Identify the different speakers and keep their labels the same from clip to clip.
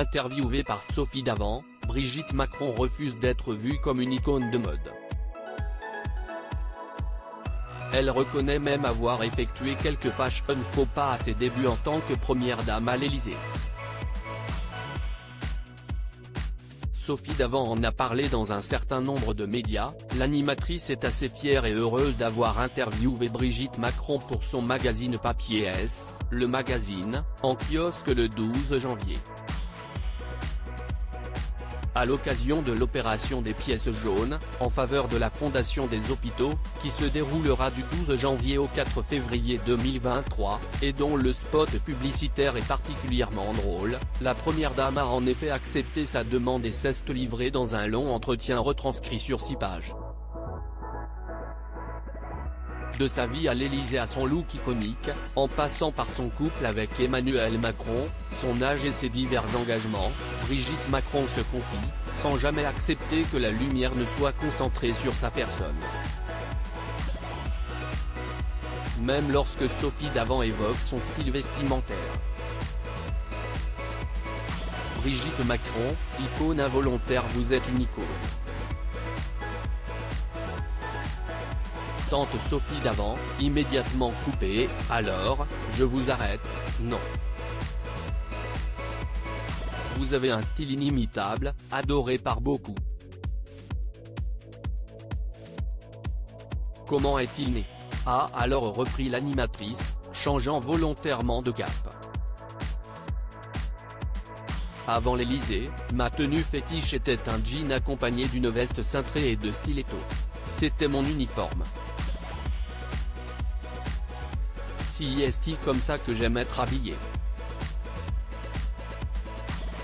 Speaker 1: Interviewée par Sophie Davant, Brigitte Macron refuse d'être vue comme une icône de mode. Elle reconnaît même avoir effectué quelques fashion faux pas à ses débuts en tant que première dame à l'Élysée. Sophie Davant en a parlé dans un certain nombre de médias. L'animatrice est assez fière et heureuse d'avoir interviewé Brigitte Macron pour son magazine papier S, Le Magazine, en kiosque le 12 janvier. À l'occasion de l'opération des pièces jaunes, en faveur de la Fondation des hôpitaux, qui se déroulera du 12 janvier au 4 février 2023, et dont le spot publicitaire est particulièrement drôle, la première dame a en effet accepté sa demande et s'est livrée dans un long entretien retranscrit sur 6 pages. De sa vie à l'Élysée à son look iconique, en passant par son couple avec Emmanuel Macron, son âge et ses divers engagements, Brigitte Macron se confie, sans jamais accepter que la lumière ne soit concentrée sur sa personne. Même lorsque Sophie Davant évoque son style vestimentaire. Brigitte Macron, icône involontaire, vous êtes une icône. Tante Sophie Davant, immédiatement coupée, alors, je vous arrête, non. Vous avez un style inimitable, adoré par beaucoup. Comment est-il né? A alors repris l'animatrice, changeant volontairement de cap. Avant l'Élysée, ma tenue fétiche était un jean accompagné d'une veste cintrée et de stilettos. C'était mon uniforme. Si est-il comme ça que j'aime être habillé.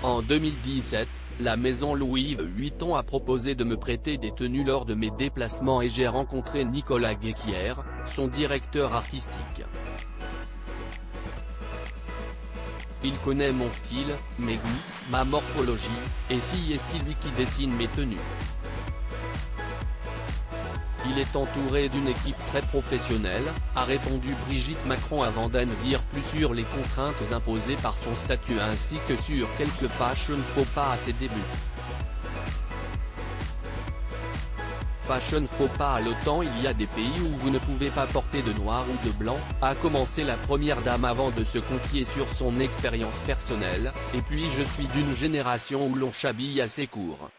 Speaker 1: En 2017, la maison Louis Vuitton a proposé de me prêter des tenues lors de mes déplacements et j'ai rencontré Nicolas Guéquière, son directeur artistique. Il connaît mon style, mes goûts, ma morphologie, et si est-il lui qui dessine mes tenues. Il est entouré d'une équipe très professionnelle, a répondu Brigitte Macron avant d'en dire plus sur les contraintes imposées par son statut ainsi que sur quelques fashion faux pas à ses débuts. Fashion faux pas à l'OTAN, il y a des pays où vous ne pouvez pas porter de noir ou de blanc, a commencé la première dame avant de se confier sur son expérience personnelle, et puis je suis d'une génération où l'on s'habille assez court.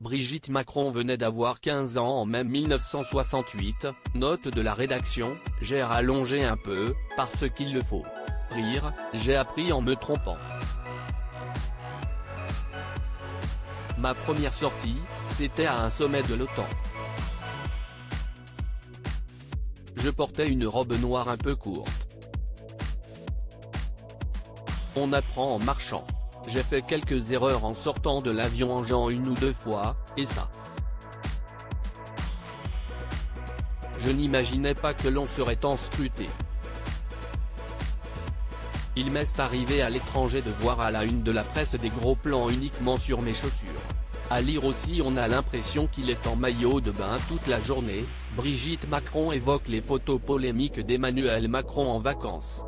Speaker 1: Brigitte Macron venait d'avoir 15 ans en mai 1968, note de la rédaction, j'ai rallongé un peu, parce qu'il le faut. Rire, j'ai appris en me trompant. Ma première sortie, c'était à un sommet de l'OTAN. Je portais une robe noire un peu courte. On apprend en marchant. J'ai fait quelques erreurs en sortant de l'avion en genre 1 ou 2 fois, et ça. Je n'imaginais pas que l'on serait tant scruté. Il m'est arrivé à l'étranger de voir à la une de la presse des gros plans uniquement sur mes chaussures. À lire aussi on a l'impression qu'il est en maillot de bain toute la journée. Brigitte Macron évoque les photos polémiques d'Emmanuel Macron en vacances.